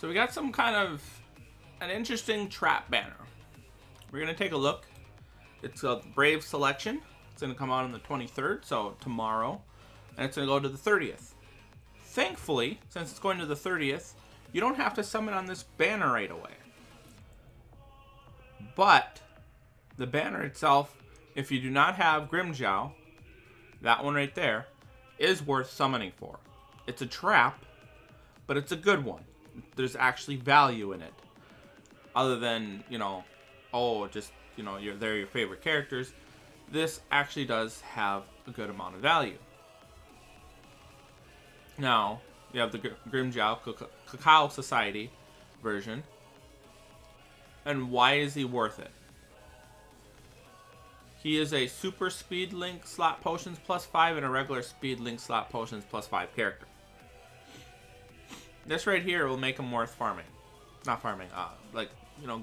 So we got some kind of an interesting trap banner. We're going to take a look. It's a Brave selection. It's going to come out on the 23rd, so tomorrow. And it's going to go to the 30th. Thankfully, since it's going to the 30th, you don't have to summon on this banner right away. But the banner itself, if you do not have Grimjow, that one right there, is worth summoning for. It's a trap, but it's a good one. There's actually value in it. Other than, they're your favorite characters. This actually does have a good amount of value. Now, you have the Grimjow Cacao Society version. And why is he worth it? He is a super speed link slot potions +5 and a regular speed link slot potions +5 character. This right here will make him worth farming. Not farming,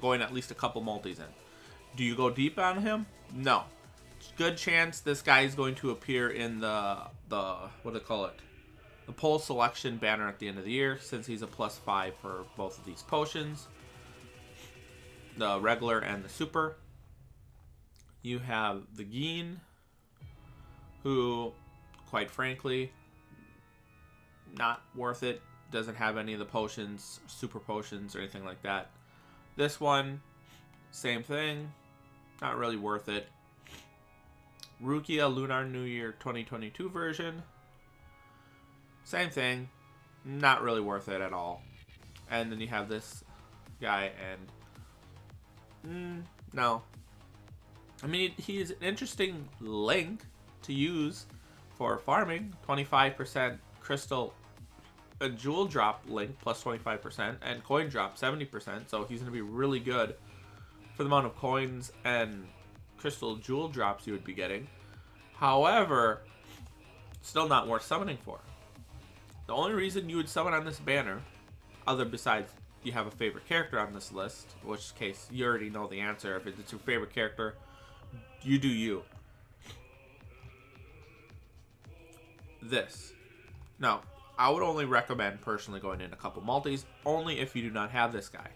going at least a couple multis in. Do you go deep on him? No. Good chance this guy is going to appear in the what do they call it? The poll selection banner at the end of the year, since he's a +5 for both of these potions. The regular and the super. You have the Geen, who, quite frankly, not worth it. Doesn't have any of the potions, super potions, or anything like that. This one, same thing. Not really worth it. Rukia Lunar New Year 2022 version. Same thing. Not really worth it at all. And then you have this guy, and no. I mean, he's an interesting link to use for farming. 25% crystal jewel drop link plus 25%, and coin drop 70%. So he's going to be really good for the amount of coins and crystal jewel drops you would be getting. However, still not worth summoning for. The only reason you would summon on this banner, other besides you have a favorite character on this list, in which case you already know the answer. If it's your favorite character, you do you. This. Now, I would only recommend personally going in a couple multis, only if you do not have this guy.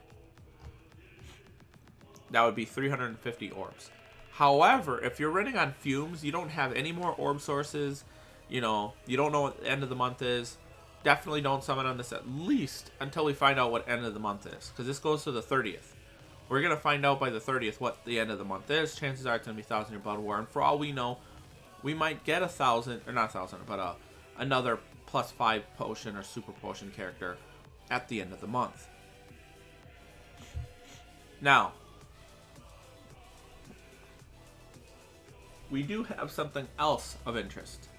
That would be 350 orbs. However, if you're running on fumes, you don't have any more orb sources, you don't know what the end of the month is, definitely don't summon on this at least until we find out what end of the month is. Because this goes to the 30th. We're going to find out by the 30th what the end of the month is. Chances are it's going to be 1,000 Year Blood War. And for all we know, we might get 1,000, or not 1,000, but another +5 potion or super potion character at the end of the month. Now, we do have something else of interest.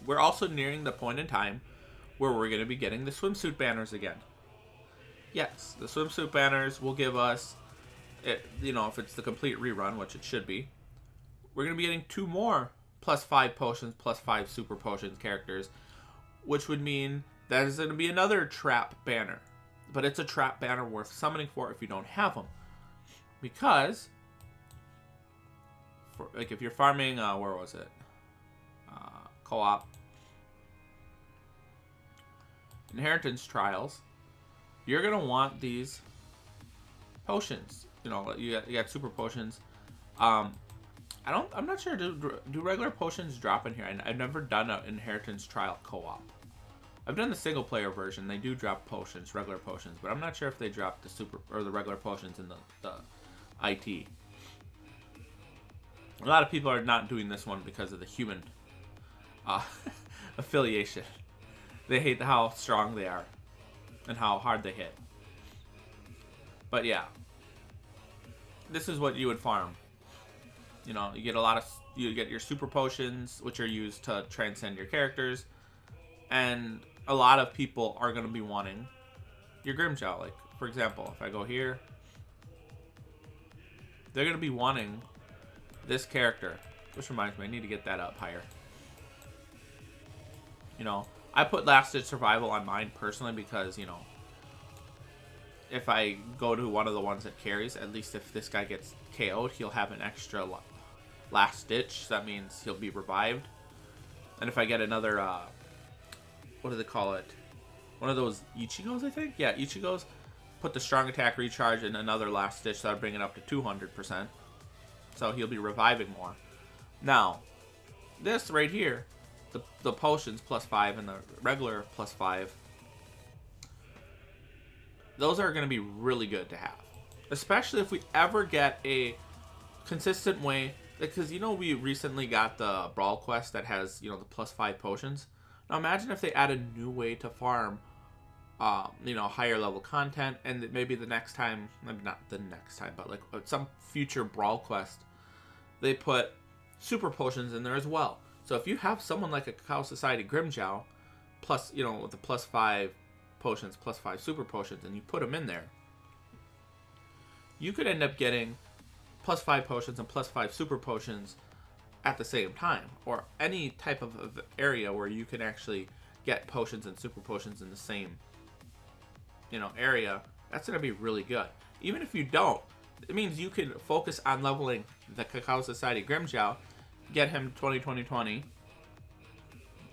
We're also nearing the point in time where we're going to be getting the swimsuit banners again. Yes, the swimsuit banners will give us, if it's the complete rerun, which it should be, we're going to be getting 2 more +5 potions, +5 super potions characters, which would mean that is going to be another trap banner. But it's a trap banner worth summoning for if you don't have them. Because, if you're farming, where was it? Co-op. Inheritance Trials. You're going to want these potions. You got super potions. I'm not sure. Do regular potions drop in here? I've never done an Inheritance Trial co-op. I've done the single player version. They do drop potions, regular potions, but I'm not sure if they drop the super or the regular potions in the IT. A lot of people are not doing this one because of the human affiliation. They hate how strong they are and how hard they hit. But yeah, this is what you would farm. You get your super potions, which are used to transcend your characters, and a lot of people are going to be wanting your Grimjow. Like, for example, if I go here, they're going to be wanting this character, which reminds me, I need to get that up higher. I put Last Ditch Survival on mine personally because, if I go to one of the ones that carries, at least if this guy gets KO'd, he'll have an extra Last Ditch. So that means he'll be revived. And if I get another, what do they call it? one of those Ichigos, I think. Yeah, Ichigos. Put the strong attack recharge in another last stitch, so that'll bring it up to 200%. So he'll be reviving more. Now, this right here, the potions +5 and the regular +5, those are going to be really good to have. Especially if we ever get a consistent way, because you know we recently got the Brawl Quest that has, you know, the +5 potions. Now imagine if they add a new way to farm, you know, higher level content, and maybe the next time, maybe not the next time, but like some future Brawl Quest, they put super potions in there as well. So if you have someone like a CACAO Society GRIMMJOW, plus, you know, with the +5 potions, +5 super potions, and you put them in there, you could end up getting +5 potions and +5 super potions at the same time, or any type of area where you can actually get potions and super potions in the same, you know, area. That's going to be really good. Even if you don't, it means you can focus on leveling the CACAO Society GRIMMJOW, get him 20-20-20,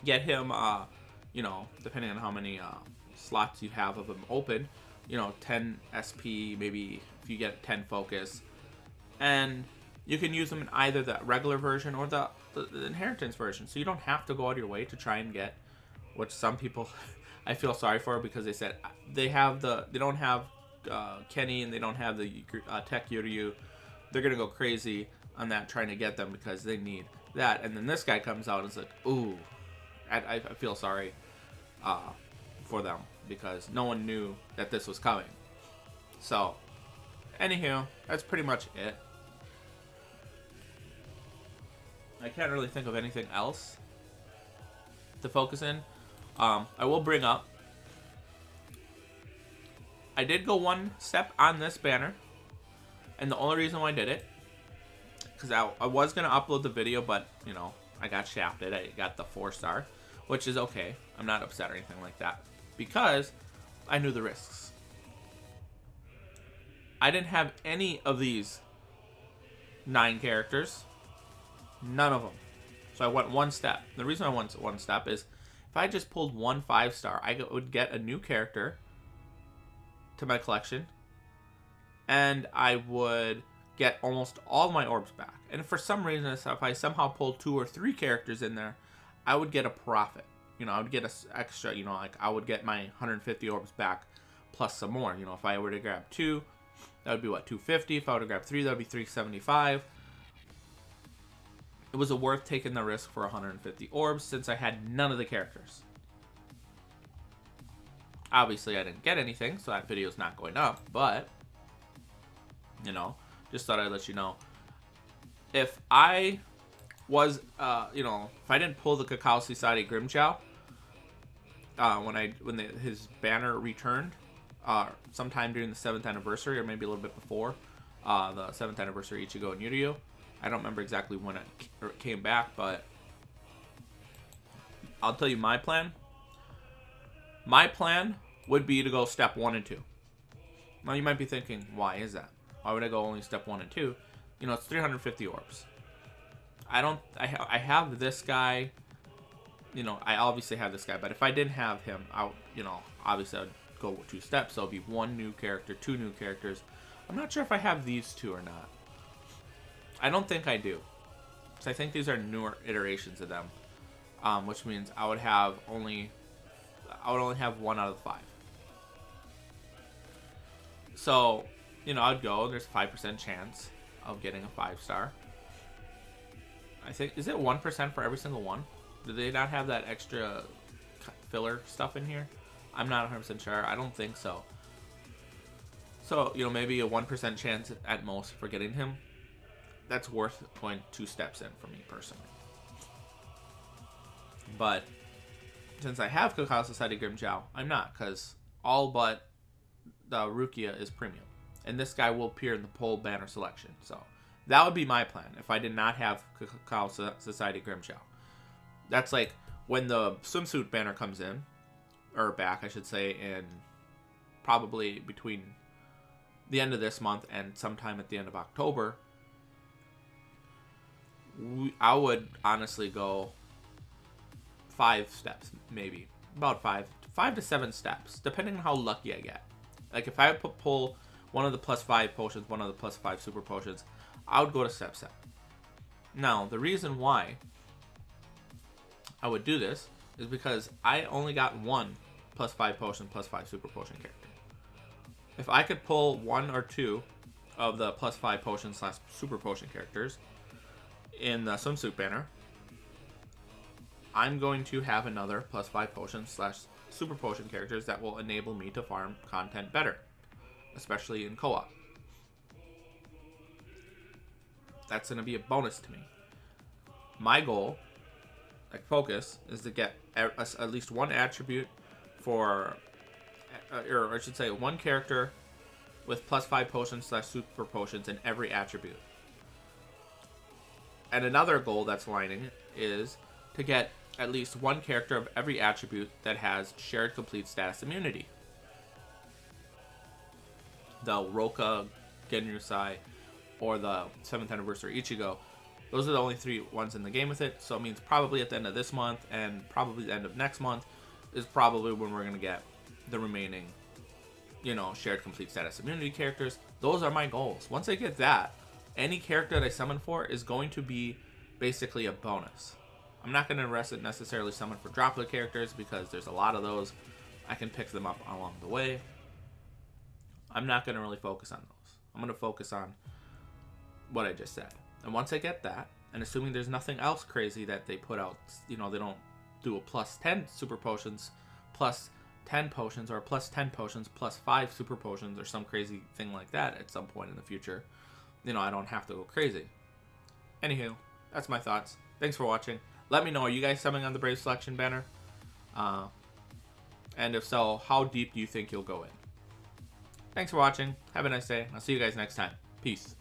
get him, you know, depending on how many slots you have of him open, you know, 10 SP, maybe if you get 10 focus, and you can use them in either the regular version or the inheritance version. So you don't have to go out of your way to try and get, which some people I feel sorry for, because they said they don't have Kenny and they don't have the Tech Yuryu. They're gonna go crazy on that trying to get them because they need that. And then this guy comes out and it's like, ooh, I feel sorry for them because no one knew that this was coming. So, anywho, that's pretty much it. I can't really think of anything else to focus in. I will bring up, I did go one step on this banner, and the only reason why I did it, because I was going to upload the video, but, you know, I got shafted. I got the 4-star, which is okay. I'm not upset or anything like that, because I knew the risks. I didn't have any of these 9 characters. None of them. So I went one step. The reason I went one step is if I just pulled one 5-star, I would get a new character to my collection, and I would get almost all my orbs back. And for some reason, if I somehow pulled 2 or 3 characters in there, I would get a profit. You know, I would get an extra, you know, like I would get my 150 orbs back plus some more. You know, if I were to grab 2, that would be what, 250. If I were to grab 3, that would be 375. It was worth taking the risk for 150 orbs since I had none of the characters. Obviously, I didn't get anything, so that video's not going up, but, you know, just thought I'd let you know. If I was, you know, if I didn't pull the CACAO Society GRIMMJOW, when his banner returned, sometime during the 7th anniversary, or maybe a little bit before, the 7th anniversary Ichigo and Yuryu. I don't remember exactly when it came back, but I'll tell you my plan. My plan would be to go step 1 and 2. Now you might be thinking, why is that? Why would I go only step 1 and 2? You know, it's 350 orbs. I have this guy. You know, I obviously have this guy, but if I didn't have him, you know, obviously I'd go with 2 steps. So it'd be 1 new character, 2 new characters. I'm not sure if I have these 2 or not. I don't think I do, because I think these are newer iterations of them, which means I would only have 1 out of 5. So, you know, I'd go. There's a 5% chance of getting a 5-star. I think, is it 1% for every single one? Do they not have that extra filler stuff in here? I'm not 100% sure. I don't think so. So, you know, maybe a 1% chance at most for getting him. That's worth going 2 steps in for me personally. But since I have CACAO Society GRIMMJOW, I'm not, because all but the Rukia is premium, and this guy will appear in the poll banner selection. So that would be my plan if I did not have CACAO Society GRIMMJOW. That's like when the swimsuit banner comes in, or back, I should say, in probably between the end of this month and sometime at the end of October. I would honestly go 5 steps, maybe about 5 5 to 7 steps, depending on how lucky I get. Like if I pull one of the +5 potions, one of the +5 super potions, I would go to step 7. Now, the reason why I would do this is because I only got one +5 potion, +5 super potion character. If I could pull 1 or 2 of the +5 potion / super potion characters in the swimsuit banner, I'm going to have another +5 potion / super potion characters that will enable me to farm content better, especially in co-op. That's going to be a bonus to me. My goal, like focus, is to get at least one attribute for, or I should say one character with +5 potions / super potions in every attribute. And another goal that's lining is to get at least one character of every attribute that has shared complete status immunity. The Roka, Genryusai, or the 7th anniversary Ichigo. Those are the only 3 ones in the game with it, so it means probably at the end of this month and probably the end of next month is probably when we're going to get the remaining, shared complete status immunity characters. Those are my goals. Once I get that, any character that I summon for is going to be basically a bonus. I'm not going to necessarily summon for droplet characters because there's a lot of those. I can pick them up along the way. I'm not going to really focus on those. I'm going to focus on what I just said. And once I get that, and assuming there's nothing else crazy that they put out, they don't do a +10 super potions, +10 potions, or +10 potions, +5 super potions, or some crazy thing like that at some point in the future, I don't have to go crazy. Anywho, that's my thoughts. Thanks for watching. Let me know, are you guys summoning on the Brave Selection banner? And if so, how deep do you think you'll go in? Thanks for watching. Have a nice day. I'll see you guys next time. Peace.